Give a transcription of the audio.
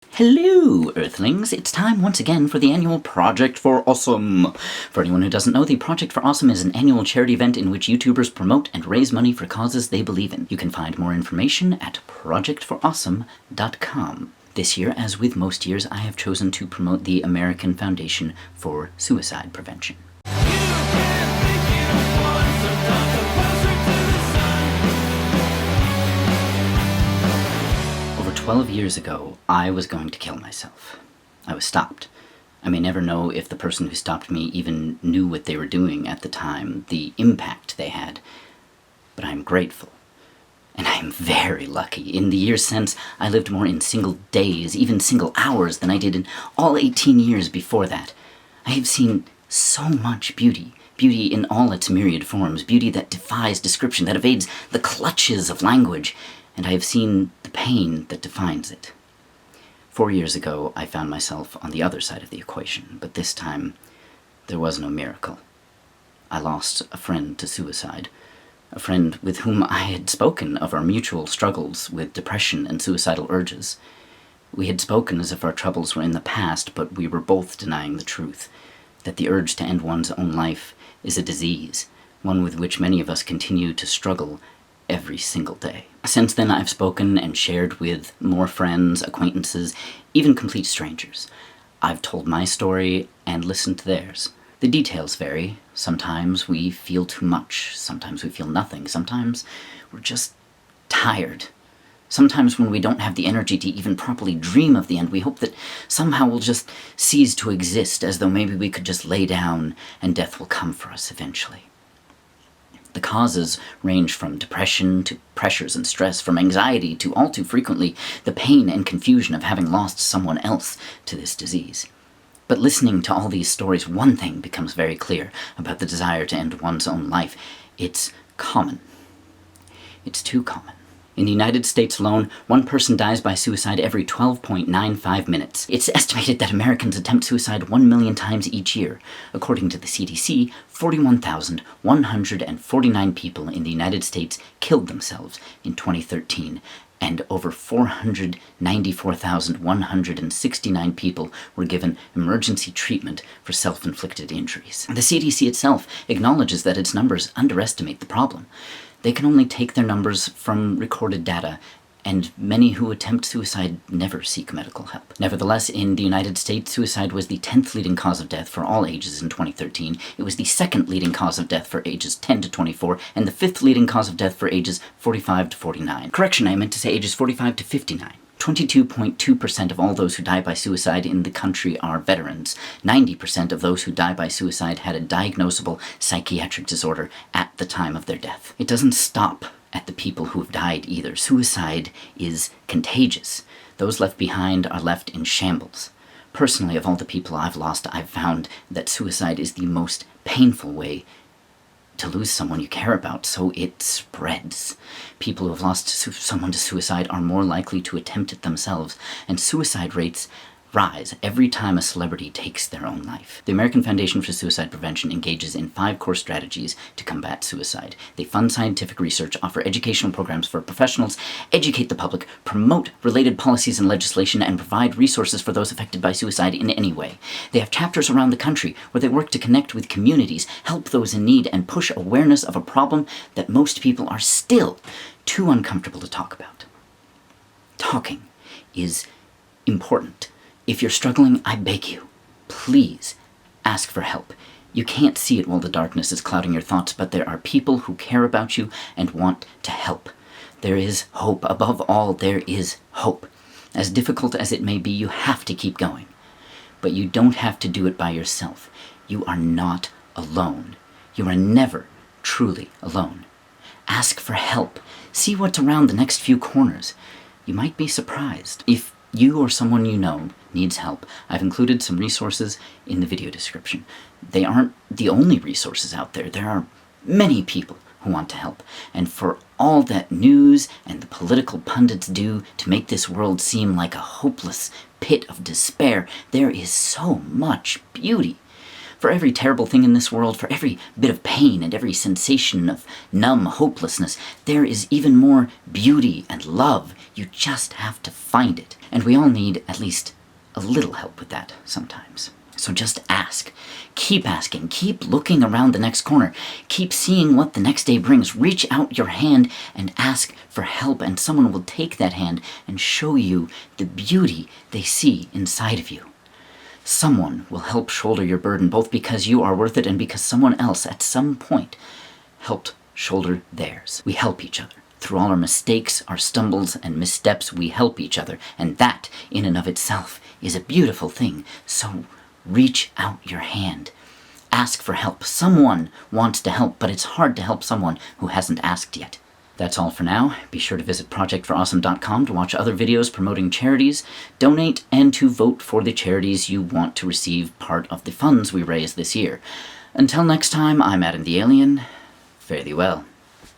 Hello, Earthlings! It's time once again for the annual Project for Awesome! For anyone who doesn't know, the Project for Awesome is an annual charity event in which YouTubers promote and raise money for causes they believe in. You can find more information at projectforawesome.com. This year, as with most years, I have chosen to promote the American Foundation for Suicide Prevention. Over 12 years ago, I was going to kill myself. I was stopped. I may never know if the person who stopped me even knew what they were doing at the time, the impact they had, but I am grateful. And I am very lucky. In the years since, I lived more in single days, even single hours, than I did in all 18 years before that. I have seen so much beauty. Beauty in all its myriad forms. Beauty that defies description, that evades the clutches of language. And I have seen the pain that defines it. 4 years ago, I found myself on the other side of the equation, but this time, there was no miracle. I lost a friend to suicide. A friend with whom I had spoken of our mutual struggles with depression and suicidal urges. We had spoken as if our troubles were in the past, but we were both denying the truth, that the urge to end one's own life is a disease, one with which many of us continue to struggle every single day. Since then, I've spoken and shared with more friends, acquaintances, even complete strangers. I've told my story and listened to theirs. The details vary. Sometimes we feel too much. Sometimes we feel nothing. Sometimes we're just tired. Sometimes when we don't have the energy to even properly dream of the end, we hope that somehow we'll just cease to exist, as though maybe we could just lay down and death will come for us eventually. The causes range from depression to pressures and stress, from anxiety to, all too frequently, the pain and confusion of having lost someone else to this disease. But listening to all these stories, one thing becomes very clear about the desire to end one's own life. It's common. It's too common. In the United States alone, one person dies by suicide every 12.95 minutes. It's estimated that Americans attempt suicide 1 million times each year. According to the CDC, 41,149 people in the United States killed themselves in 2013, and over 494,169 people were given emergency treatment for self-inflicted injuries. The CDC itself acknowledges that its numbers underestimate the problem. They can only take their numbers from recorded data, and many who attempt suicide never seek medical help. Nevertheless, in the United States, suicide was the 10th leading cause of death for all ages in 2013. It was the 2nd leading cause of death for ages 10 to 24, and the 5th leading cause of death for ages 45 to 49. Correction, I meant to say ages 45 to 59. 22.2% of all those who die by suicide in the country are veterans. 90% of those who die by suicide had a diagnosable psychiatric disorder at the time of their death. It doesn't stop at the people who have died either. Suicide is contagious. Those left behind are left in shambles. Personally, of all the people I've lost, I've found that suicide is the most painful way to lose someone you care about, so it spreads. People who have lost someone to suicide are more likely to attempt it themselves, and suicide rates rise every time a celebrity takes their own life. The American Foundation for Suicide Prevention engages in 5 core strategies to combat suicide. They fund scientific research, offer educational programs for professionals, educate the public, promote related policies and legislation, and provide resources for those affected by suicide in any way. They have chapters around the country where they work to connect with communities, help those in need, and push awareness of a problem that most people are still too uncomfortable to talk about. Talking is important. If you're struggling, I beg you, please ask for help. You can't see it while the darkness is clouding your thoughts, but there are people who care about you and want to help. There is hope. Above all, there is hope. As difficult as it may be, you have to keep going. But you don't have to do it by yourself. You are not alone. You are never truly alone. Ask for help. See what's around the next few corners. You might be surprised. If you or someone you know needs help, I've included some resources in the video description. They aren't the only resources out there. There are many people who want to help. And for all that news and the political pundits do to make this world seem like a hopeless pit of despair, there is so much beauty. For every terrible thing in this world, for every bit of pain and every sensation of numb hopelessness, there is even more beauty and love. You just have to find it. And we all need at least a little help with that sometimes. So just ask. Keep asking. Keep looking around the next corner. Keep seeing what the next day brings. Reach out your hand and ask for help, and someone will take that hand and show you the beauty they see inside of you. Someone will help shoulder your burden, both because you are worth it and because someone else at some point helped shoulder theirs. We help each other. Through all our mistakes, our stumbles, and missteps, we help each other, and that, in and of itself, is a beautiful thing. So reach out your hand. Ask for help. Someone wants to help, but it's hard to help someone who hasn't asked yet. That's all for now. Be sure to visit projectforawesome.com to watch other videos promoting charities, donate, and to vote for the charities you want to receive part of the funds we raise this year. Until next time, I'm Adam the Alien. Fare thee well.